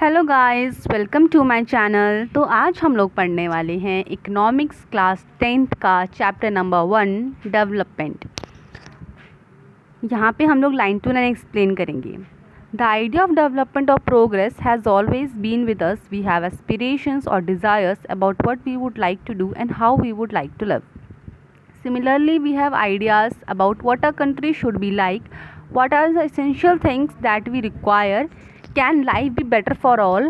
Hello guys, welcome to my channel. तो आज हम लोग पढ़ने वाले हैं इकोनॉमिक्स क्लास 10th का चैप्टर नंबर 1 डेवलपमेंट। यहाँ पे हम लोग लाइन टू लाइन एक्सप्लेन करेंगे। द आइडिया ऑफ डेवलपमेंट और progress has always been with us. We have aspirations और desires about what we would like to do and how we would like to live. Similarly, we have ideas about what our country should be like, what are the essential things that we require, can life be better for all,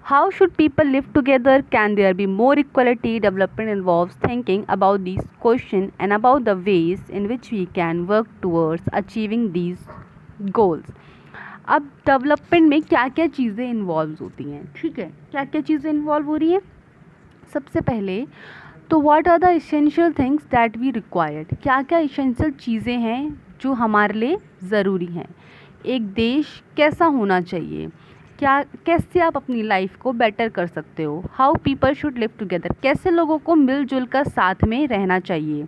how should people live together, can there be more equality. Development involves thinking about these questions and about the ways in which we can work towards achieving these goals. अब development में क्या क्या चीज़ें involve होती हैं, ठीक है, क्या क्या चीज़ें इन्वॉल्व हो रही हैं. सबसे पहले तो what are the essential things that we required, क्या क्या इसेंशियल चीज़ें हैं जो हमारे लिए ज़रूरी हैं. एक देश कैसा होना चाहिए, क्या कैसे आप अपनी लाइफ को बेटर कर सकते हो. How people should live together, कैसे लोगों को मिलजुल कर साथ में रहना चाहिए.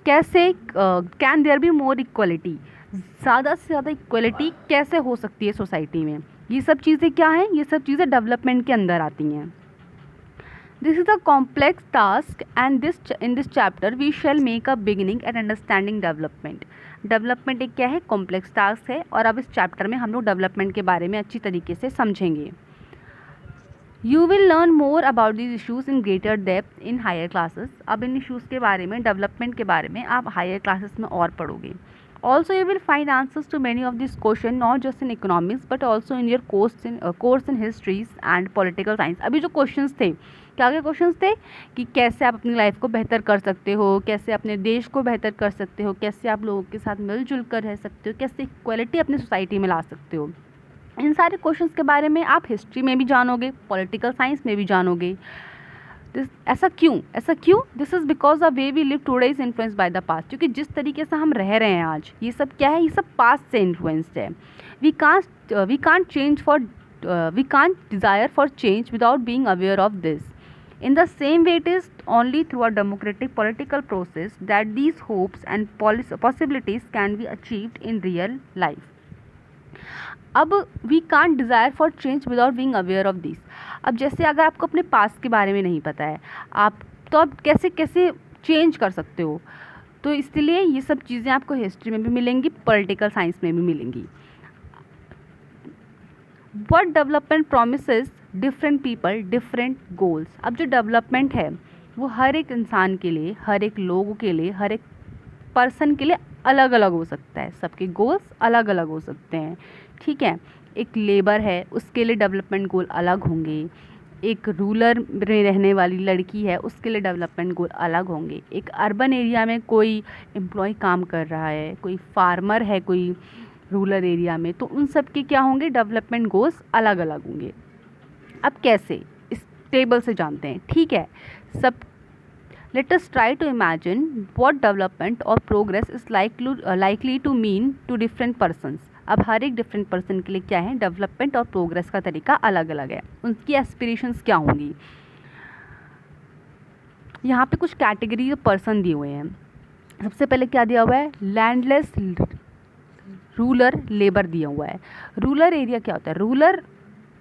कैसे can there be more equality, ज़्यादा से ज़्यादा इक्वलिटी कैसे हो सकती है सोसाइटी में. ये सब चीज़ें क्या हैं, ये सब चीज़ें डेवलपमेंट के अंदर आती हैं. This is a complex task and in this chapter we shall make a beginning at understanding development. Development एक क्या है, कॉम्प्लेक्स टास्क है और अब इस चैप्टर में हम लोग डेवलपमेंट के बारे में अच्छी तरीके से समझेंगे. You will learn more about these issues in greater depth in higher classes. अब इन इशूज़ के बारे में, डेवलपमेंट के बारे में आप हायर क्लासेस में और पढ़ोगे. Also, you will find answers to many of these questions not just in economics but also in your course in histories and political science. अभी जो क्वेश्चंस थे, क्या क्या क्वेश्चंस थे कि कैसे आप अपनी लाइफ को बेहतर कर सकते हो, कैसे अपने देश को बेहतर कर सकते हो, कैसे आप लोगों के साथ मिलजुल कर रह सकते हो, कैसे इक्वलिटी अपनी सोसाइटी में ला सकते हो. इन सारे क्वेश्चंस के बारे में आप हिस्ट्री में भी जानोगे, पॉलिटिकल साइंस में भी जानोगे. ऐसा क्यों this is because the way we live today is influence by the past. क्योंकि जिस तरीके से हम रह रहे हैं आज, ये सब क्या है, ये सब पास्ट से इन्फ्लुएंस्ड है. We can't desire for change without being aware of this. In the same way, it is only through a democratic political process that these hopes and possibilities can be achieved in real life. अब we can't desire for change without being aware of this. अब जैसे अगर आपको अपने past के बारे में नहीं पता है, आप तो आप कैसे कैसे चेंज कर सकते हो. तो इसलिए ये सब चीज़ें आपको हिस्ट्री में भी मिलेंगी, पॉलिटिकल साइंस में भी मिलेंगी. What development promises different people different goals. अब जो डेवलपमेंट है वो हर एक इंसान के लिए, हर एक लोगों के लिए, हर एक पर्सन के लिए अलग अलग हो सकता है. सबके गोल्स अलग अलग हो सकते हैं, ठीक है. एक लेबर है, उसके लिए डेवलपमेंट गोल अलग होंगे. एक रूरल में रहने वाली लड़की है, उसके लिए डेवलपमेंट गोल अलग होंगे. एक अर्बन एरिया में कोई एम्प्लॉय काम कर रहा है, कोई फार्मर है कोई रूरल एरिया में, तो उन सब के क्या होंगे, डेवलपमेंट गोल्स अलग अलग होंगे. अब कैसे, इस टेबल से जानते हैं, ठीक है. सब let us try to imagine what development और progress is likely to mean to different persons. अब हर एक डिफरेंट पर्सन के लिए क्या है, डेवलपमेंट और प्रोग्रेस का तरीका अलग अलग है, उनकी एस्पिरेशंस क्या होंगी. यहाँ पे कुछ कैटेगरी पर्सन दिए हुए हैं. सबसे पहले क्या दिया हुआ है, लैंडलेस रूरल लेबर दिया हुआ है. रूरल एरिया क्या होता है, रूरल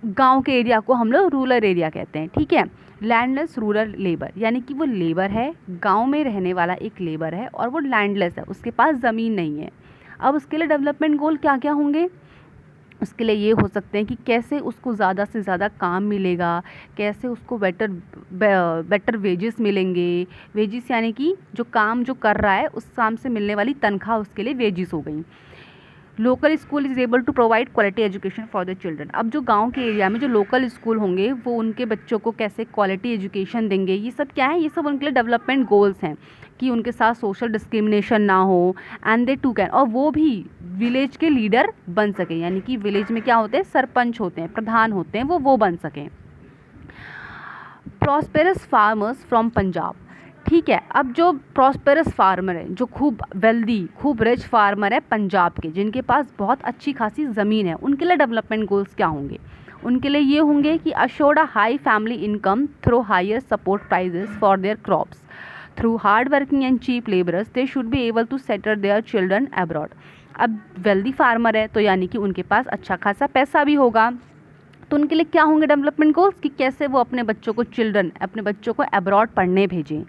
गांव के एरिया को हम लोग रूरल एरिया कहते हैं, ठीक है. लैंडलेस रूरल लेबर यानी कि वो लेबर है, गांव में रहने वाला एक लेबर है और वो लैंडलेस है, उसके पास ज़मीन नहीं है. अब उसके लिए डेवलपमेंट गोल क्या क्या होंगे, उसके लिए ये हो सकते हैं कि कैसे उसको ज़्यादा से ज़्यादा काम मिलेगा, कैसे उसको बेटर वेजेस मिलेंगे. वेजेस यानी कि जो काम जो कर रहा है उस काम से मिलने वाली तनख्वाह उसके लिए वेजेस हो गई. Local school is able to provide quality education for the children. अब जो गांव के एरिया में जो लोकल स्कूल होंगे वो उनके बच्चों को कैसे क्वालिटी एजुकेशन देंगे. ये सब क्या है, ये सब उनके लिए डेवलपमेंट गोल्स हैं कि उनके साथ सोशल डिस्क्रिमिनेशन ना हो एंड दे टू कैन, और वो भी विलेज के लीडर बन सकें. यानी कि विलेज में क्या होते हैं, सरपंच होते हैं, प्रधान होते हैं, वो बन सकें. प्रॉस्पेरस फार्मर्स फ्रॉम पंजाब, ठीक है. अब जो प्रॉस्पेरस फार्मर है, जो खूब वेल्दी, खूब रिच फार्मर है पंजाब के, जिनके पास बहुत अच्छी खासी ज़मीन है, उनके लिए डेवलपमेंट गोल्स क्या होंगे. उनके लिए ये होंगे कि assured a high family income through higher support prices for their crops. Through hard working and cheap labourers they should be able to settle their children abroad. अब वेल्दी फार्मर है तो यानी कि उनके पास अच्छा खासा पैसा भी होगा, तो उनके लिए क्या होंगे डेवलपमेंट गोल्स कि कैसे वो अपने बच्चों को अपने बच्चों को अब्रॉड पढ़ने भेजें,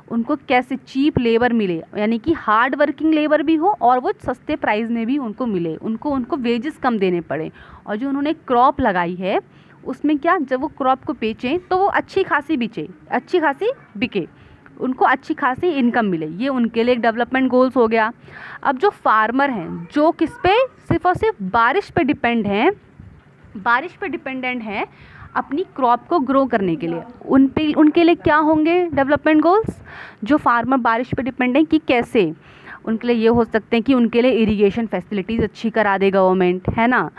उनको कैसे चीप लेबर मिले, यानी कि हार्ड वर्किंग लेबर भी हो और वो सस्ते प्राइस में भी उनको मिले, उनको वेजेस कम देने पड़े, और जो उन्होंने क्रॉप लगाई है उसमें क्या, जब वो क्रॉप को बेचें तो वो अच्छी खासी बिके, उनको अच्छी खासी इनकम मिले, ये उनके लिए एक डेवलपमेंट गोल्स हो गया। अब जो फार्मर हैं जो किस पे सिर्फ और सिर्फ बारिश पे डिपेंडेंट हैं अपनी क्रॉप को ग्रो करने के लिए, उनके लिए क्या होंगे डेवलपमेंट गोल्स। जो फार्मर बारिश पे डिपेंड है कि कैसे, उनके लिए ये हो सकते हैं कि उनके लिए इरिगेशन फैसिलिटीज़ अच्छी करा दे गवर्नमेंट, है ना,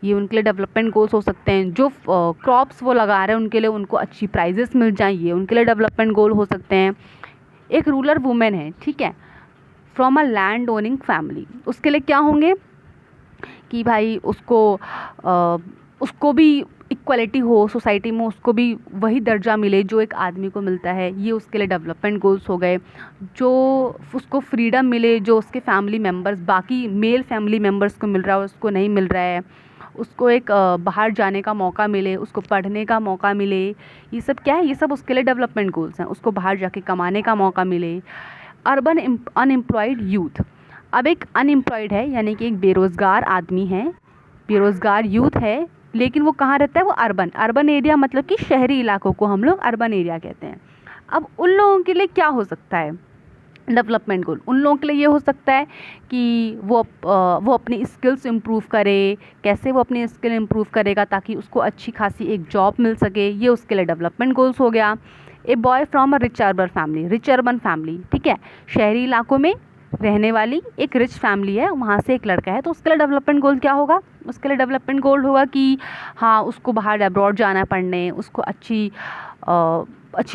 ये उनके लिए डेवलपमेंट गोल्स हो सकते हैं। जो क्रॉप्स वो लगा रहे हैं उनके लिए उनको अच्छी प्राइजेस मिल जाएं, ये उनके लिए डेवलपमेंट गोल हो सकते हैं। एक रूरल वुमेन है, ठीक है, from a land owning family, उसके लिए क्या होंगे कि भाई उसको भी इक्वलिटी हो सोसाइटी में, उसको भी वही दर्जा मिले जो एक आदमी को मिलता है, ये उसके लिए डेवलपमेंट गोल्स हो गए। जो उसको फ्रीडम मिले, जो उसके फैमिली मेम्बर्स बाकी मेल फैमिली मेम्बर्स को मिल रहा है उसको नहीं मिल रहा है, उसको एक बाहर जाने का मौका मिले, उसको पढ़ने का मौका मिले, ये सब क्या है, ये सब उसके लिए डेवलपमेंट गोल्स हैं। उसको बाहर जाके कमाने का मौका मिले। अर्बन अनएम्प्लॉयड यूथ, अब एक अनएम्प्लॉयड है यानी कि एक बेरोज़गार आदमी है, बेरोज़गार यूथ है, लेकिन वो कहाँ रहता है, वो अर्बन एरिया, मतलब कि शहरी इलाकों को हम लोग अर्बन एरिया कहते हैं। अब उन लोगों के लिए क्या हो सकता है डेवलपमेंट गोल, उन लोगों के लिए ये हो सकता है कि वो अपनी स्किल्स इम्प्रूव करे, कैसे वो अपनी स्किल इम्प्रूव करेगा ताकि उसको अच्छी खासी एक जॉब मिल सके, ये उसके लिए डेवलपमेंट गोल्स हो गया। A boy from a rich urban family, ठीक है, शहरी इलाकों में रहने वाली एक रिच फैमिली है, वहाँ से एक लड़का है, तो उसके लिए डेवलपमेंट गोल क्या होगा, उसके लिए डेवलपमेंट गोल होगा कि हाँ उसको बाहर अब्रॉड जाना है पढ़ने, उसको अच्छी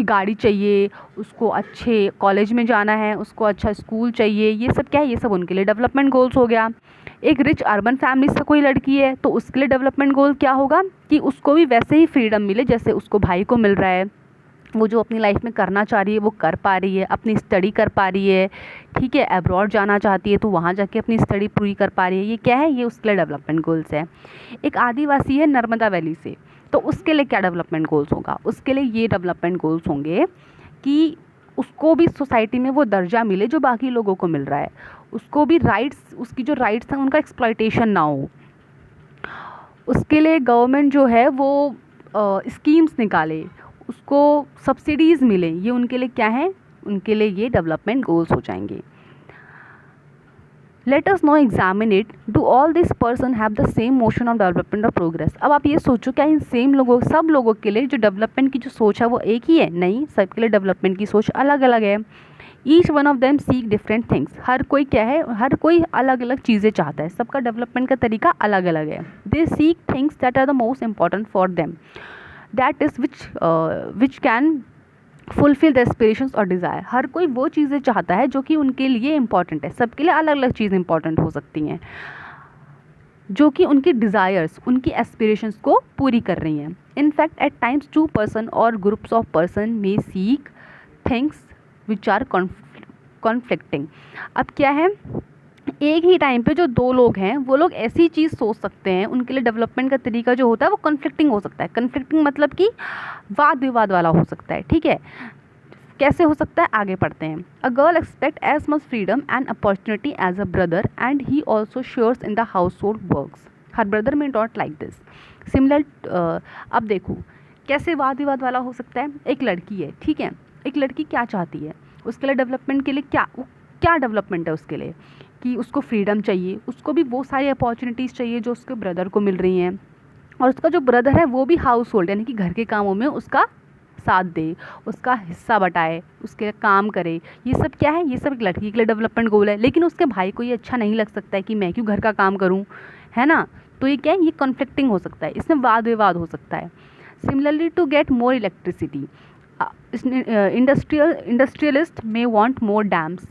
गाड़ी चाहिए, उसको अच्छे कॉलेज में जाना है, उसको अच्छा स्कूल चाहिए, ये सब क्या है, ये सब उनके लिए डेवलपमेंट गोल्स हो गया। एक रिच अर्बन फैमिली से कोई लड़की है तो उसके लिए डेवलपमेंट गोल क्या होगा कि उसको भी वैसे ही फ्रीडम मिले जैसे उसको भाई को मिल रहा है, वो जो अपनी लाइफ में करना चाह रही है वो कर पा रही है, अपनी स्टडी कर पा रही है, ठीक है, अब्रॉड जाना चाहती है तो वहाँ जाके अपनी स्टडी पूरी कर पा रही है, ये क्या है, ये उसके लिए डेवलपमेंट गोल्स है। एक आदिवासी है नर्मदा वैली से, तो उसके लिए क्या डेवलपमेंट गोल्स होगा, उसके लिए ये डेवलपमेंट गोल्स होंगे कि उसको भी सोसाइटी में वो दर्जा मिले जो बाकी लोगों को मिल रहा है, उसको भी राइट्स, उसकी जो राइट्स हैं उनका एक्सप्लॉयटेशन ना हो, उसके लिए गवर्नमेंट जो है वो स्कीम्स निकाले, उसको सब्सिडीज़ मिले, ये उनके लिए क्या है, उनके लिए ये डेवलपमेंट गोल्स हो जाएंगे। Let us know examine it, do all this person have the same motion of development और प्रोग्रेस। अब आप ये सोचो क्या इन सब लोगों के लिए जो डेवलपमेंट की जो सोच है वो एक ही है, नहीं, सबके लिए डेवलपमेंट की सोच अलग अलग है। Each one of them seek different things, हर कोई क्या है, हर कोई अलग अलग चीज़ें चाहता है, सबका डेवलपमेंट का तरीका अलग अलग है। They seek things that are the most important for them, that is which can fulfil the aspirations और डिज़ायर। हर कोई वो चीज़ें चाहता है जो कि उनके लिए इंपॉर्टेंट है, सबके लिए अलग अलग चीज़ें इंपॉर्टेंट हो सकती हैं जो कि उनकी डिज़ायर्स, उनकी एस्पिरेशंस को पूरी कर रही हैं। In fact at times two person और groups of person may seek things which are conflicting. अब क्या है, एक ही टाइम पे जो दो लोग हैं वो लोग ऐसी चीज़ सोच सकते हैं, उनके लिए डेवलपमेंट का तरीका जो होता है वो कॉन्फ्लिक्टिंग हो सकता है। कॉन्फ्लिक्टिंग मतलब कि वाद विवाद वाला हो सकता है, ठीक है, कैसे हो सकता है, आगे पढ़ते हैं। A girl expect as much freedom and opportunity as a brother and he also shares in the household works, हर ब्रदर में नॉट लाइक दिस सिमिलर। अब देखो कैसे वाद विवाद वाला हो सकता है। एक लड़की है, ठीक है, एक लड़की क्या चाहती है, उसके लिए डेवलपमेंट के लिए क्या डेवलपमेंट है उसके लिए कि उसको फ्रीडम चाहिए, उसको भी वो सारी अपॉर्चुनिटीज़ चाहिए जो उसके ब्रदर को मिल रही हैं, और उसका जो ब्रदर है वो भी हाउस होल्ड यानी कि घर के कामों में उसका साथ दे, उसका हिस्सा बटाए, उसके काम करे, ये सब क्या है, ये सब एक लड़की के लिए डेवलपमेंट गोल है। लेकिन उसके भाई को ये अच्छा नहीं लग सकता है कि मैं क्यों घर का काम करूँ, है ना, तो ये क्या है, ये कॉन्फ्लिक्टिंग हो सकता है, इसमें वाद विवाद हो सकता है। Similarly to get more electricity, industrialist may want more dams.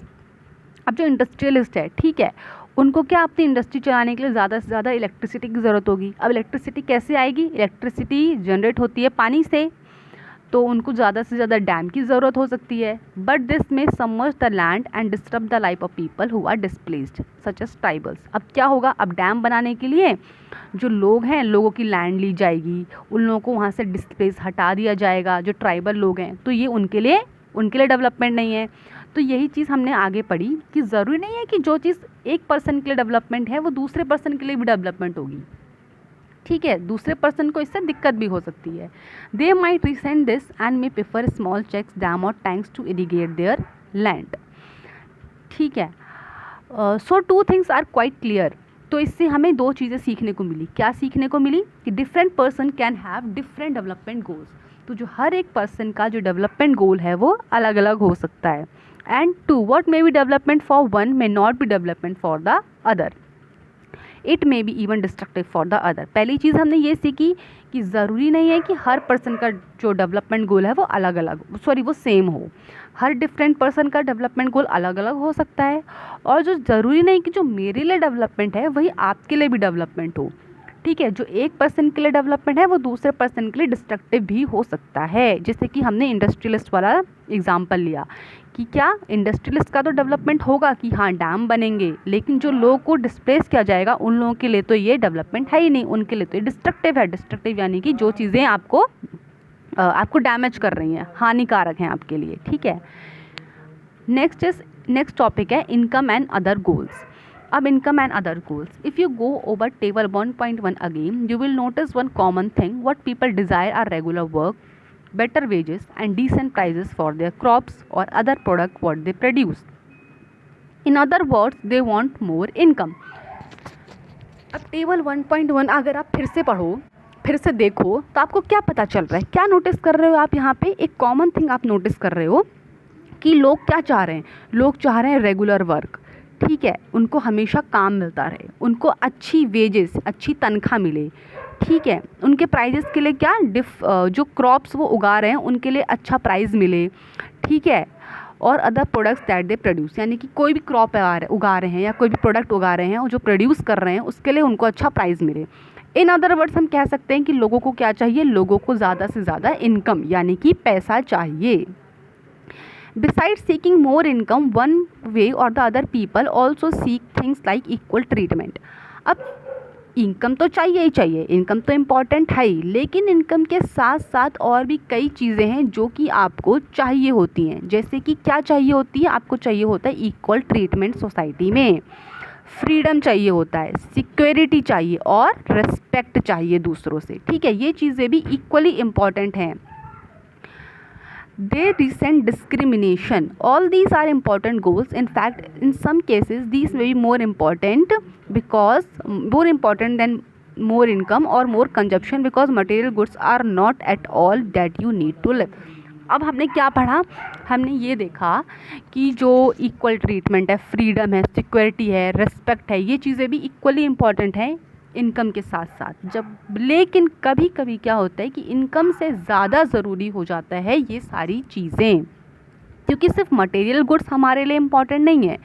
अब जो इंडस्ट्रियलिस्ट है, ठीक है, उनको क्या अपनी इंडस्ट्री चलाने के लिए ज़्यादा से ज़्यादा इलेक्ट्रिसिटी की ज़रूरत होगी। अब इलेक्ट्रिसिटी कैसे आएगी, इलेक्ट्रिसिटी जनरेट होती है पानी से, तो उनको ज़्यादा से ज़्यादा डैम की ज़रूरत हो सकती है, but this may submerge the land and disturb the life of people who are displaced such as tribals. अब क्या होगा, अब डैम बनाने के लिए जो लोग हैं, लोगों की लैंड ली जाएगी, उन लोगों को वहाँ से डिस्प्लेस हटा दिया जाएगा, जो ट्राइबल लोग हैं, तो ये उनके लिए डेवलपमेंट नहीं है। तो यही चीज़ हमने आगे पढ़ी कि ज़रूरी नहीं है कि जो चीज़ एक पर्सन के लिए डेवलपमेंट है वो दूसरे पर्सन के लिए भी डेवलपमेंट होगी, ठीक है, दूसरे पर्सन को इससे दिक्कत भी हो सकती है। They might resent this and may prefer small checks dam और tanks to irrigate their land, ठीक है। So two things are quite clear. तो इससे हमें दो चीज़ें सीखने को मिली। क्या सीखने को मिली कि different person can have different development goals. तो जो हर एक पर्सन का जो डेवलपमेंट गोल है वो अलग अलग हो सकता है। And to what may be development for one may not be development for the other, it may be even destructive for the other. पहली चीज़ हमने ये सीखी कि ज़रूरी नहीं है कि हर पर्सन का जो डेवलपमेंट गोल है वो अलग अलग वो सेम हो। हर डिफरेंट पर्सन का डेवलपमेंट गोल अलग अलग हो सकता है, और जो ज़रूरी नहीं कि जो मेरे लिए डेवलपमेंट है वही आपके लिए भी डेवलपमेंट हो, ठीक है। जो एक पर्सन के लिए डेवलपमेंट है वो दूसरे पर्सन के लिए डिस्ट्रक्टिव भी हो सकता है। जैसे कि हमने इंडस्ट्रियलिस्ट वाला एग्जाम्पल लिया कि क्या इंडस्ट्रियलिस्ट का तो डेवलपमेंट होगा कि हाँ डैम बनेंगे, लेकिन जो लोगों को डिस्प्लेस किया जाएगा उन लोगों के लिए तो ये डेवलपमेंट है ही नहीं, उनके लिए तो ये डिस्ट्रक्टिव है। डिस्ट्रक्टिव यानी कि जो चीज़ें आपको डैमेज कर रही हैं, हानिकारक हैं आपके लिए, ठीक है। नेक्स्ट टॉपिक है इनकम एंड अदर गोल्स। अब income and other goals, if you go over table 1.1 again you will notice one common thing, what people desire are regular work, better wages and decent prices for their crops or other product what they produce. In other words, they want more income. अब table 1.1 अगर आप फिर से पढ़ो, फिर से देखो, तो आपको क्या पता चल रहा है, क्या नोटिस कर रहे हो आप यहाँ पे? एक कॉमन थिंग आप नोटिस कर रहे हो कि लोग क्या चाह रहे हैं। लोग चाह रहे हैं रेगुलर वर्क, ठीक है, उनको हमेशा काम मिलता रहे, उनको अच्छी वेजेस, अच्छी तनख्वाह मिले, ठीक है। उनके प्राइजेस के लिए क्या जो क्रॉप्स वो उगा रहे हैं उनके लिए अच्छा प्राइस मिले, ठीक है। और other products that they produce, यानी कि कोई भी क्रॉप उगा रहे हैं या कोई भी प्रोडक्ट उगा रहे हैं और जो प्रोड्यूस कर रहे हैं उसके लिए उनको अच्छा प्राइस मिले। इन अदर वर्ड्स हम कह सकते हैं कि लोगों को क्या चाहिए, लोगों को ज़्यादा से ज़्यादा इनकम यानी कि पैसा चाहिए। Besides seeking more income, one way or the other people also seek things like equal treatment. अब इनकम तो चाहिए ही चाहिए, इनकम तो इम्पॉर्टेंट है ही, लेकिन इनकम के साथ साथ और भी कई चीज़ें हैं जो कि आपको चाहिए होती हैं। जैसे कि क्या चाहिए होती है, आपको चाहिए होता है इक्वल ट्रीटमेंट सोसाइटी में, फ्रीडम चाहिए होता है, सिक्योरिटी चाहिए और रिस्पेक्ट चाहिए दूसरों से, ठीक है। ये चीज़ें भी इक्वली इम्पॉर्टेंट हैं। They resent discrimination. All these are important goals. In fact, in some cases, these may be more important than more income or more consumption, because material goods are not at all that you need to live. अब हमने क्या पढ़ा, हमने ये देखा कि जो equal treatment है, फ्रीडम है, सिक्योरिटी है, रिस्पेक्ट है, ये चीज़ें भी इक्वली इम्पॉर्टेंट हैं इनकम के साथ साथ। लेकिन कभी कभी क्या होता है कि इनकम से ज़्यादा ज़रूरी हो जाता है ये सारी चीज़ें, क्योंकि सिर्फ मटेरियल गुड्स हमारे लिए इम्पॉर्टेंट नहीं है,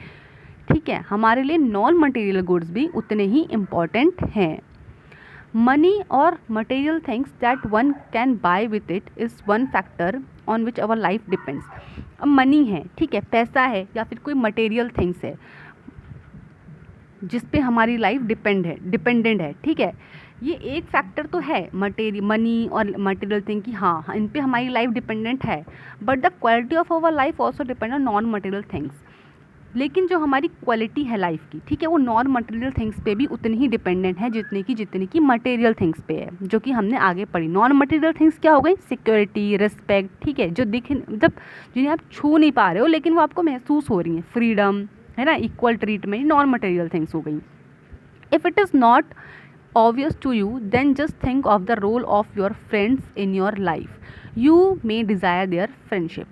ठीक है, हमारे लिए नॉन मटेरियल गुड्स भी उतने ही इम्पॉर्टेंट हैं। मनी और material things that one can buy with it is one factor on which our life depends. अब मनी है, ठीक है, पैसा है, या फिर कोई मटेरियल थिंग्स है जिस पे हमारी लाइफ डिपेंडेंट है, ठीक है। ये एक फैक्टर तो है मनी और मटेरियल थिंग कि हाँ इन पे हमारी लाइफ डिपेंडेंट है, but the quality of our life also depend on non material things. लेकिन जो हमारी क्वालिटी है लाइफ की, ठीक है, वो नॉन मटेरियल थिंग्स पे भी उतनी ही डिपेंडेंट है जितनी की मटेरियल थिंग्स पे है, जो कि हमने आगे पढ़ी। नॉन मटेरियल थिंग्स क्या हो गई, सिक्योरिटी, रिस्पेक्ट, ठीक है, जिन्हें आप छू नहीं पा रहे हो लेकिन वो आपको महसूस हो रही हैं, फ्रीडम है ना, equal treatment, non material things हो गई। If it is not obvious to you then just think of the role of your friends in your life, you may desire their friendship.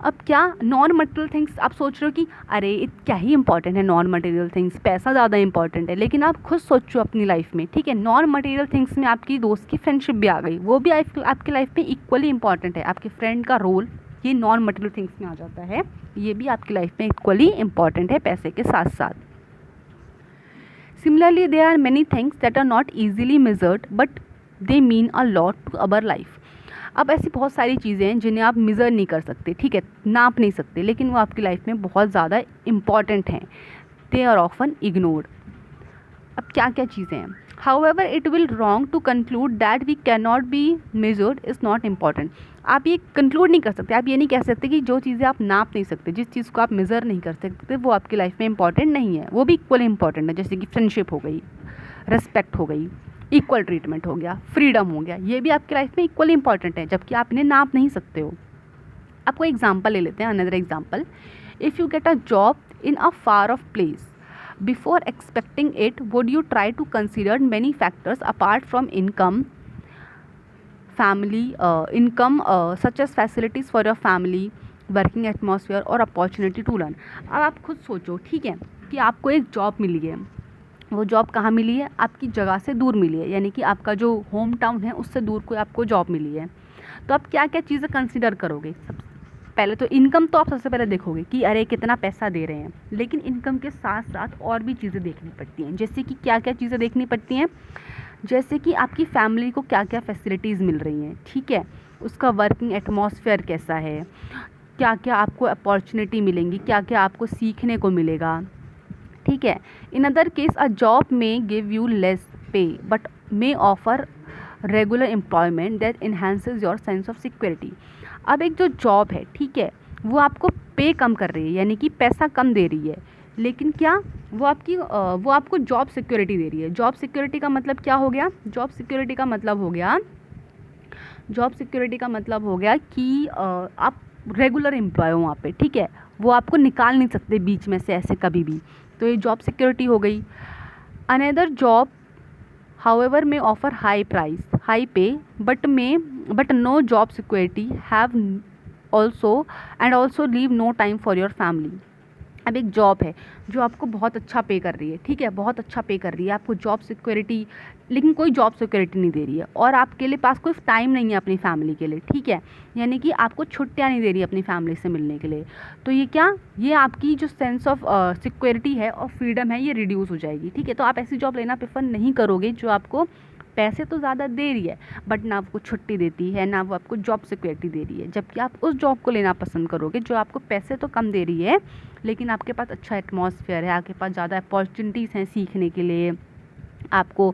अब क्या नॉन मटेरियल थिंग्स आप सोच रहे हो कि अरे क्या ही इंपॉर्टेंट है नॉन मटेरियल थिंग्स, पैसा ज़्यादा इंपॉर्टेंट है, लेकिन आप खुद सोचो अपनी लाइफ में, ठीक है, नॉन मटेरियल थिंग्स में आपकी दोस्त की फ्रेंडशिप भी आ गई, वो भी आपकी लाइफ में इक्वली इंपॉर्टेंट है। आपके फ्रेंड का रोल ये नॉन मटेरियल थिंग्स में आ जाता है, ये भी आपकी लाइफ में इक्वली इम्पॉर्टेंट है पैसे के साथ साथ। Similarly there are many things that are not easily measured but they mean a lot to our life. अब ऐसी बहुत सारी चीज़ें हैं जिन्हें आप मेज़र नहीं कर सकते, ठीक है, नाप नहीं सकते, लेकिन वो आपकी लाइफ में बहुत ज़्यादा इम्पॉर्टेंट हैं। They are often ignored. अब क्या क्या चीज़ें हैं? However it will wrong to conclude that we can not be measured is not important. आप ये कंक्लूड नहीं कर सकते, आप ये नहीं कह सकते कि जो चीज़ें आप नाप नहीं सकते, जिस चीज़ को आप मेज़र नहीं कर सकते, वो आपकी लाइफ में इंपॉर्टेंट नहीं है। वो भी इक्वली इंपॉर्टेंट है, जैसे कि फ्रेंडशिप हो गई, रिस्पेक्ट हो गई, इक्वल ट्रीटमेंट हो गया, फ्रीडम हो गया, ये भी आपकी लाइफ में इक्वली इंपॉर्टेंट है, जबकि आप इन्हें नाप नहीं सकते हो। आपको एग्जाम्पल ले लेते हैं, another example. If you get a job in a far of place, before expecting it, would you try to consider many factors apart from income, such as facilities for your family, working atmosphere or opportunity to learn? अब आप खुद सोचो, ठीक है, कि आपको एक job मिली है। वो जॉब कहाँ मिली है? आपकी जगह से दूर मिली है, यानी कि आपका जो होम टाउन है उससे दूर कोई आपको जॉब मिली है। तो आप क्या क्या चीज़ें कंसिडर करोगे? पहले तो इनकम तो आप सबसे पहले देखोगे कि अरे कितना पैसा दे रहे हैं, लेकिन इनकम के साथ साथ और भी चीज़ें देखनी पड़ती हैं। जैसे कि क्या क्या चीज़ें देखनी पड़ती हैं? जैसे कि आपकी फैमिली को क्या क्या फैसिलिटीज़ मिल रही हैं, ठीक है, उसका वर्किंग एटमॉस्फेयर कैसा है, क्या क्या आपको अपॉर्चुनिटी मिलेंगी, क्या क्या आपको सीखने को मिलेगा, ठीक है। In other case a job में गिव यू लेस पे but may offer regular employment that enhances your sense of security. अब एक जो जॉब है, ठीक है, वो आपको पे कम कर रही है, यानी कि पैसा कम दे रही है, लेकिन क्या वो आपको जॉब सिक्योरिटी दे रही है। जॉब सिक्योरिटी का मतलब क्या हो गया? जॉब सिक्योरिटी का मतलब हो गया कि आप रेगुलर एम्प्लॉय हो वहाँ पे, ठीक है, वो आपको निकाल नहीं सकते बीच में से ऐसे कभी भी, तो ये जॉब सिक्योरिटी हो गई। Another job however may offer high pay but no job security have also leave no time for your family। अब एक जॉब है जो आपको बहुत अच्छा पे कर रही है, ठीक है, बहुत अच्छा पे कर रही है, आपको जॉब सिक्योरिटी, लेकिन कोई जॉब सिक्योरिटी नहीं दे रही है, और आपके लिए पास कोई टाइम नहीं है अपनी फैमिली के लिए, ठीक है, यानी कि आपको छुट्टियां नहीं दे रही है अपनी फैमिली से मिलने के लिए। तो ये आपकी जो सेंस ऑफ सिक्योरिटी है और फ्रीडम है, ये रिड्यूस हो जाएगी, ठीक है। तो आप ऐसी जॉब लेना प्रेफर नहीं करोगे जो आपको पैसे तो ज़्यादा दे रही है बट ना आपको छुट्टी देती है, ना वो आपको जॉब सिक्योरिटी दे रही है, जबकि आप उस जॉब को लेना पसंद करोगे जो आपको पैसे तो कम दे रही है, लेकिन आपके पास अच्छा एटमॉस्फेयर है, आपके पास ज़्यादा अपॉर्चुनिटीज़ हैं सीखने के लिए, आपको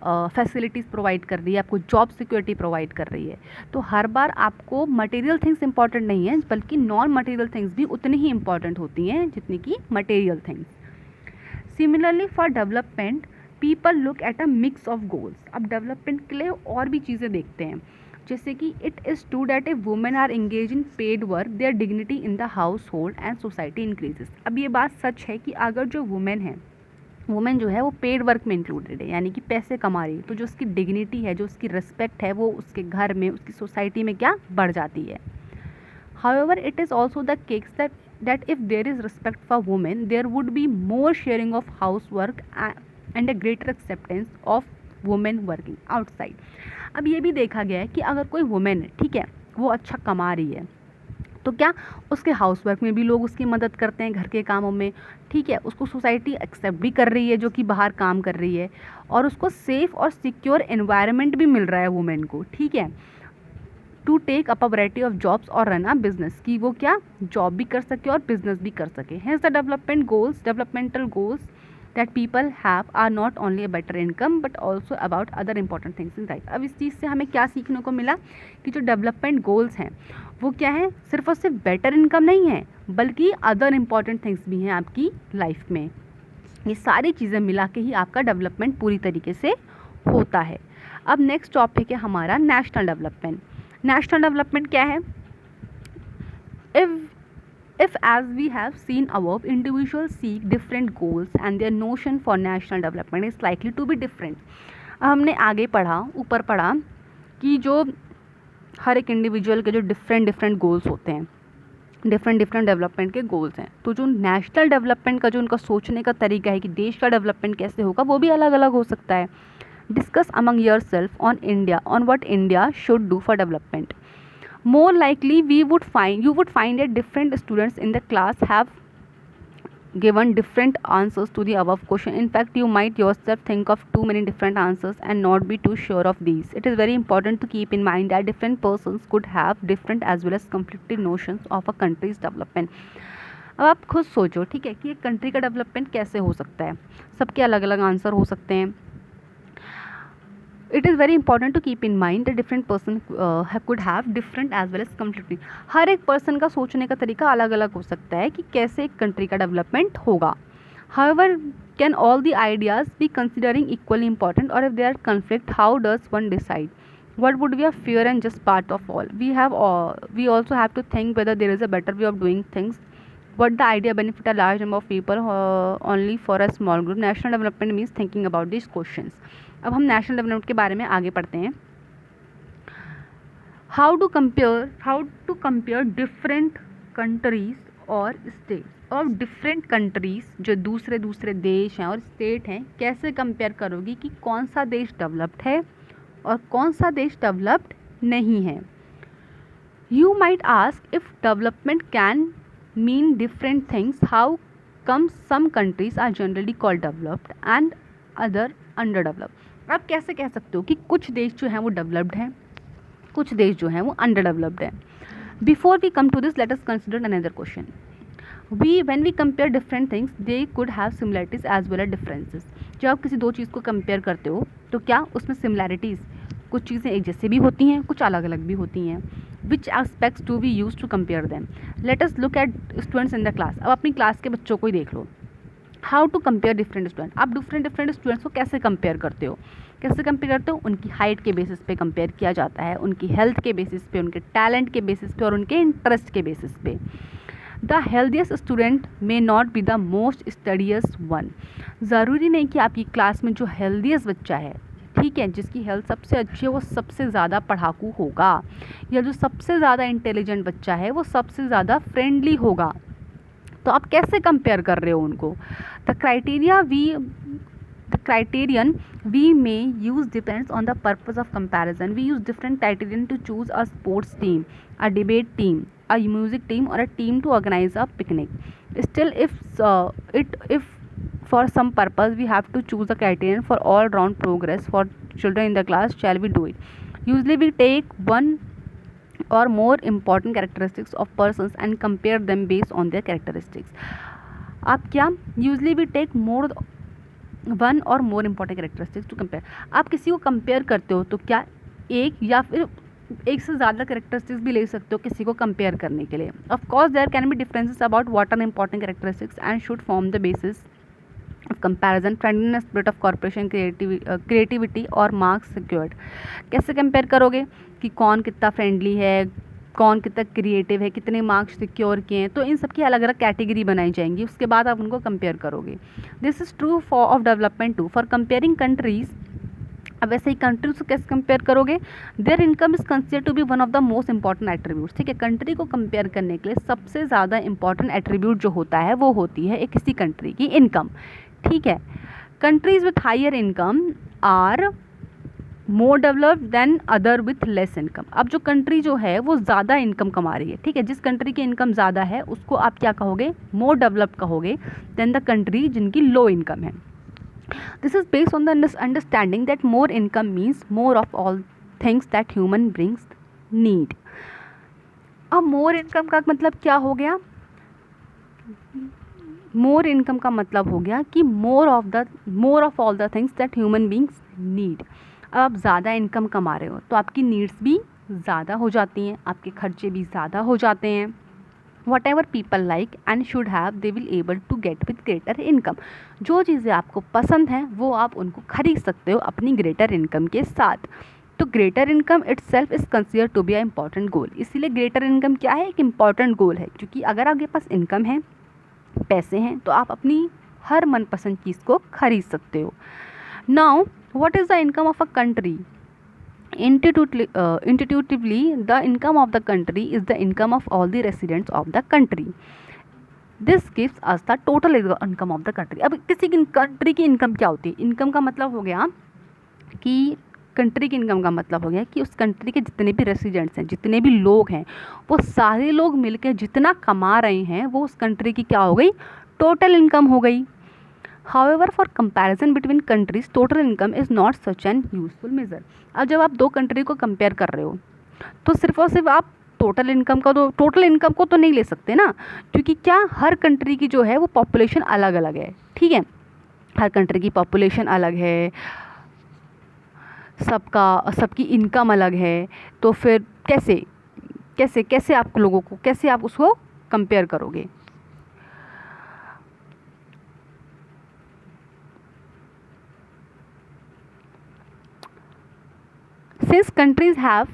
फैसिलिटीज़ प्रोवाइड कर रही है, आपको जॉब सिक्योरिटी प्रोवाइड कर रही है। तो हर बार आपको मटेरियल थिंग्स इंपॉर्टेंट नहीं है, बल्कि नॉन मटेरियल थिंग्स भी उतनी ही इंपॉर्टेंट होती हैं जितनी कि material things. Similarly for development people look at a mix of goals. अब डेवलपमेंट के लिए और भी चीज़ें देखते हैं, जैसे कि it is true that a women are engage in paid work their dignity in the household and society increases. अब ये बात सच है कि अगर जो वुमेन जो है वो पेड वर्क में इंक्लूडेड है, यानी कि पैसे कमा रही है, तो जो उसकी डिग्निटी है, जो उसकी रिस्पेक्ट है, वो उसके घर में, उसकी सोसाइटी में क्या बढ़ जाती है। However, it is also the case that if there is respect for women, there would be more sharing of housework and a greater acceptance of women working outside। अब ये भी देखा गया है कि अगर कोई वुमेन है, ठीक है, वो अच्छा कमा रही है, तो क्या उसके हाउसवर्क में भी लोग उसकी मदद करते हैं, घर के कामों में, ठीक है, उसको सोसाइटी एक्सेप्ट भी कर रही है जो कि बाहर काम कर रही है, और उसको सेफ़ और सिक्योर एनवायरनमेंट भी मिल रहा है वुमेन को, ठीक है, to take up a variety of jobs और रन अ बिजनेस, कि वो क्या जॉब भी कर सके और बिजनेस भी कर सके। Has the developmental goals that people have are not only a better income but also about other important things in life. अब इस चीज़ से हमें क्या सीखने को मिला कि जो डेवलपमेंट गोल्स हैं वो क्या है, सिर्फ और सिर्फ बेटर इनकम नहीं है, बल्कि अदर इंपॉर्टेंट थिंग्स भी हैं आपकी लाइफ में। ये सारी चीज़ें मिला के ही आपका डेवलपमेंट पूरी तरीके से होता है। अब नेक्स्ट टॉपिक है हमारा नेशनल डेवलपमेंट। नेशनल डेवलपमेंट क्या है? If as we have seen above, individuals seek different goals and their notion for national development is likely to be different। हमने आगे ऊपर पढ़ा कि जो हर एक इंडिविजुअल के जो डिफरेंट गोल्स होते हैं, डिफरेंट डेवलपमेंट के गोल्स हैं, तो जो नेशनल डेवलपमेंट का जो उनका सोचने का तरीका है कि देश का डेवलपमेंट कैसे होगा, वो भी अलग अलग हो सकता है। Discuss among yourself on what India should do for development. More likely you would find that different students in the class have given different answers to the above question. In fact, you might yourself think of too many different answers and not be too sure of these. It is very important to keep in mind that different persons could have different as well as conflicting notions of a country's development. अब आप खुद सोचो, ठीक है, कि एक country का development कैसे हो सकता है. सबके अलग अलग आंसर हो सकते हैं. It is very important to keep in mind that different person could have different as well as completely. हर एक पर्सन का सोचने का तरीका अलग अलग हो सकता है कि कैसे एक कंट्री का डेवलपमेंट होगा. However, can all the ideas be considering equally important, or if they are conflict, how does one decide? What would be a fair and just part of all? We also have to think whether there is a better way of doing things. What the idea benefit a large number of people only for a small group? National development means thinking about these questions. अब हम national development के बारे में आगे पढ़ते हैं. How to compare different countries और states. और डिफरेंट कंट्रीज जो दूसरे देश हैं और स्टेट हैं, कैसे कंपेयर करोगी कि कौन सा देश डेवलप्ड है और कौन सा देश डेवलप्ड नहीं है. You might ask if development can mean different things. How come some countries are generally called developed and other underdeveloped. आप कैसे कह सकते हो कि कुछ देश जो हैं वो डेवलप्ड हैं, कुछ देश जो हैं वो अंडर डेवलप्ड हैं. Before we come to this, let us consider another question. When we compare different things, they could have similarities as well as differences. जब आप किसी दो चीज़ को कंपेयर करते हो तो क्या उसमें सिमिलैरिटीज़, कुछ चीज़ें एक जैसे भी होती हैं, कुछ अलग अलग भी होती हैं. Which aspects do we use to compare them. Let us look at students in the class. अब अपनी क्लास के बच्चों को ही देख लो. How to compare different student. आप डिफरेंट स्टूडेंट्स को कैसे कंपेयर करते हो? कैसे कंपेयर करते हो? उनकी हाइट के बेसिस पे कंपेयर किया जाता है, उनकी हेल्थ के बेसिस पे, उनके टैलेंट के बेसिस पे और उनके इंटरेस्ट के बेसिस पे. The healthiest student may not be the most studiest one. ज़रूरी नहीं कि आपकी क्लास में जो हेल्दीएस्ट बच्चा है, ठीक है, जिसकी हेल्थ सबसे अच्छी है, वो सबसे ज़्यादा पढ़ाकू होगा, या जो सबसे ज़्यादा इंटेलिजेंट बच्चा है वो सबसे ज़्यादा फ्रेंडली होगा. तो आप कैसे कंपेयर कर रहे हो उनको? The criterion we may use depends on the purpose of comparison. We use different criterion to choose a sports team, a debate team, a music team, or a team to organize a picnic. Still, if for some purpose we have to choose a criterion for all round progress for children in the class, shall we do it? Usually we take one or more important characteristics of persons and compare them based on their characteristics. आप क्या? Usually we take one or more important characteristics to compare. आप किसी को compare करते हो तो क्या एक या फिर एक से ज़्यादा कैरेक्टरिस्टिक्स भी ले सकते हो किसी को कंपेयर करने के लिए. Of course there can be differences about what are important characteristics and should form the basis of comparison. Friendliness, spirit of corporation, creativity or marks secured. कैसे कंपेयर करोगे कि कौन कितना फ्रेंडली है, कौन कितना क्रिएटिव है, कितने मार्क्स सिक्योर किए हैं. तो इन सब की अलग अलग कैटेगरी बनाई जाएंगी, उसके बाद आप उनको कंपेयर करोगे. This is true for of development too. For comparing countries, अब वैसे ही कंट्रीज को कैसे कंपेयर करोगे? Their income is consider to be one of the most important attributes. ठीक है, कंट्री को कंपेयर करने के लिए सबसे ज़्यादा इंपॉर्टेंट एट्रीब्यूट जो होता है वो होती है एक किसी कंट्री की इनकम. ठीक है, countries with higher income are more developed than other with less income. अब जो कंट्री जो है वो ज़्यादा इनकम कमा रही है, ठीक है, जिस कंट्री की इनकम ज़्यादा है उसको आप क्या कहोगे? मोर डेवलप्ड कहोगे देन द कंट्री जिनकी लो इनकम है. This is based on the understanding that more income means more of all things that human brings need. अब मोर इनकम का मतलब क्या हो गया? मोर इनकम का मतलब हो गया कि more of all the things that human beings need. अब आप ज़्यादा इनकम कमा रहे हो तो आपकी नीड्स भी ज़्यादा हो जाती हैं, आपके खर्चे भी ज़्यादा हो जाते हैं. Whatever people like and should have they will able to get with greater income. जो चीज़ें आपको पसंद हैं वो आप उनको खरीद सकते हो अपनी ग्रेटर इनकम के साथ. तो greater income itself is consider to be a important goal. इसीलिए ग्रेटर इनकम क्या है? एक इम्पॉर्टेंट गोल है, क्योंकि अगर आपके पास इनकम है, पैसे हैं, तो आप अपनी हर मनपसंद चीज़ को खरीद सकते हो. Now what is the income of a country? Intuitively, the income of the country is the income of all the residents of the country. This gives us the total income of the country. अब किसी की country की income क्या होती है? Income का मतलब हो गया कि कंट्री की इनकम का मतलब हो गया कि उस कंट्री के जितने भी रेसिडेंट्स हैं, जितने भी लोग हैं, वो सारे लोग मिलकर जितना कमा रहे हैं वो उस कंट्री की क्या हो गई? टोटल इनकम हो गई। However for comparison between countries total income is not such an useful measure. अब जब आप दो कंट्री को कंपेयर कर रहे हो तो सिर्फ और सिर्फ आप टोटल इनकम को तो नहीं ले सकते ना, क्योंकि क्या हर कंट्री की जो है वो पॉपुलेशन अलग अलग है, ठीक है, हर कंट्री की पॉपुलेशन अलग है, सबकी इनकम अलग है, तो फिर कैसे कैसे कैसे आप लोगों को कैसे आप उसको कंपेयर करोगे। Since countries have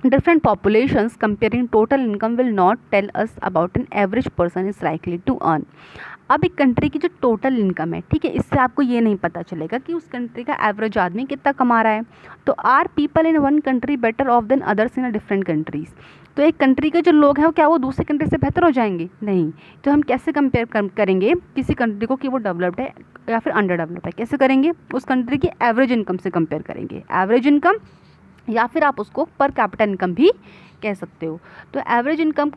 different populations, comparing total income will not tell us about an average person is likely to earn. अब एक कंट्री की जो टोटल इनकम है, ठीक है, इससे आपको ये नहीं पता चलेगा कि उस कंट्री का एवरेज आदमी कितना कमा रहा है। तो are people in one country better off than others in a different countries. तो एक कंट्री के जो लोग हैं वो क्या वो दूसरे कंट्री से बेहतर हो जाएंगे? नहीं। तो हम कैसे कंपेयर करेंगे किसी कंट्री को कि वो डेवलप्ड है या फिर अंडर डेवलप्ड है? कैसे करेंगे? उस कंट्री की एवरेज इनकम से कंपेयर करेंगे, एवरेज इनकम, या फिर आप उसको पर कैपिटा इनकम भी कह सकते हो। तो एवरेज इनकम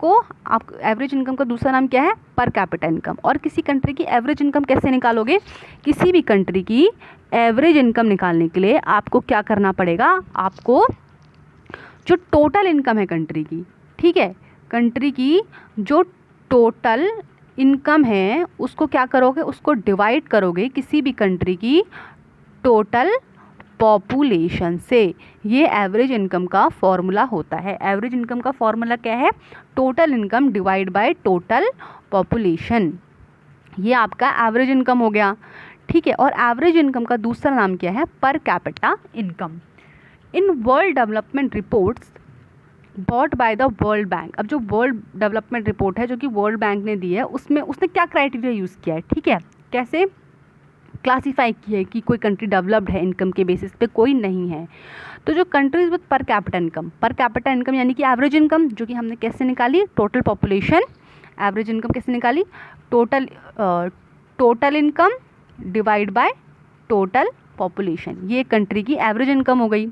का दूसरा नाम क्या है? Per capita income. और किसी कंट्री की एवरेज इनकम कैसे निकालोगे? किसी भी कंट्री की एवरेज इनकम निकालने के लिए आपको क्या करना पड़ेगा? आपको जो टोटल इनकम है कंट्री की, ठीक है, कंट्री की जो टोटल इनकम है उसको क्या करोगे? उसको डिवाइड करोगे किसी भी कंट्री की टोटल पॉपुलेशन से। ये एवरेज इनकम का फॉर्मूला होता है। एवरेज इनकम का फॉर्मूला क्या है? Total income divide by total population. ये आपका एवरेज इनकम हो गया, ठीक है। और एवरेज इनकम का दूसरा नाम क्या है? Per capita income. In world development reports bought by the world bank. अब जो वर्ल्ड डेवलपमेंट रिपोर्ट है जो कि वर्ल्ड बैंक ने दी है, उसमें उसने क्या क्राइटेरिया यूज़ किया है, ठीक है, कैसे क्लासीफाई की है कि कोई कंट्री डेवलप्ड है इनकम के बेसिस पे, कोई नहीं है। तो जो countries with per capita income यानी कि एवरेज इनकम, जो कि हमने कैसे निकाली? Total population. एवरेज इनकम कैसे निकाली? Total income divide by total population. ये कंट्री की एवरेज इनकम हो गई।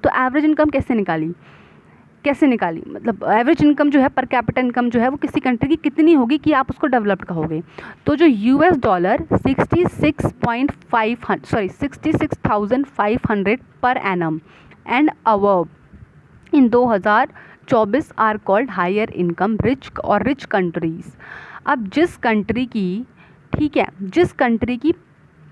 तो एवरेज इनकम कैसे निकाली? मतलब एवरेज इनकम जो है, पर कैपिटा इनकम जो है, वो किसी कंट्री की कितनी होगी कि आप उसको डेवलप्ड कहोगे? तो जो $66,500 per annum and above in 2024 are called higher income rich countries. अब जिस कंट्री की, ठीक है, जिस कंट्री की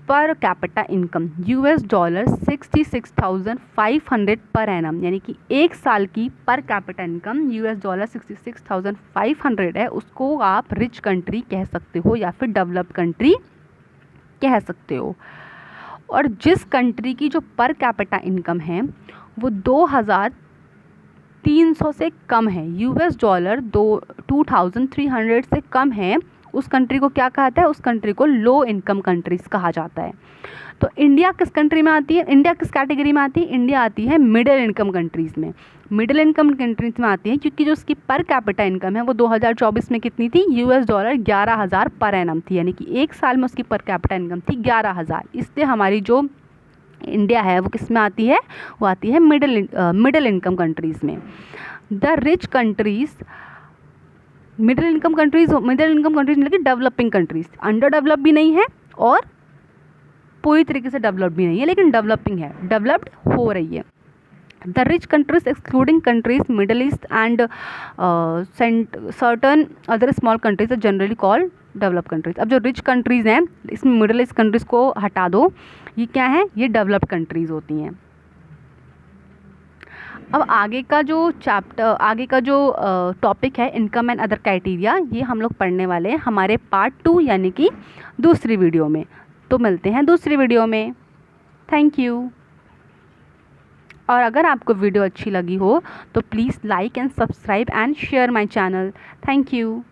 per capita income $66,500 per annum यानी कि एक साल की पर कैपिटा इनकम $66,500 है, उसको आप रिच कंट्री कह सकते हो या फिर डेवलप्ड कंट्री कह सकते हो। और जिस कंट्री की जो पर कैपिटा इनकम है वो 2,300 से कम है, $2,300 से कम है, उस कंट्री को क्या कहता है? उस कंट्री को लो इनकम कंट्रीज़ कहा जाता है। तो इंडिया किस कंट्री में आती है? इंडिया किस कैटेगरी में आती है? इंडिया आती है मिडिल इनकम कंट्रीज़ में। मिडिल इनकम कंट्रीज़ में आती है क्योंकि जो उसकी पर कैपिटा इनकम है वो 2024 में कितनी थी? $11,000 पर एनम थी, यानी कि एक साल में उसकी पर कैपिटा इनकम थी 11,000। इसलिए हमारी जो इंडिया है वो किस में आती है? वो आती है मिडिल इनकम कंट्रीज़ में। The rich countries, middle income countries मतलब कि डेवलपिंग कंट्रीज, अंडर डेवलप भी नहीं है और पूरी तरीके से डेवलप भी नहीं है, लेकिन डेवलपिंग है, डेवलप्ड हो रही है। The rich countries excluding countries Middle East and certain other small countries are generally called develop countries. अब जो रिच कंट्रीज़ हैं इसमें मिडल ईस्ट कंट्रीज़ को हटा दो, ये क्या है? ये डेवलप्ड कंट्रीज़ होती हैं। अब आगे का जो टॉपिक है इनकम एंड अदर क्राइटेरिया, ये हम लोग पढ़ने वाले हैं हमारे पार्ट 2 यानी कि दूसरी वीडियो में। तो मिलते हैं दूसरी वीडियो में। Thank you. और अगर आपको वीडियो अच्छी लगी हो तो please like and subscribe and share my channel. Thank you.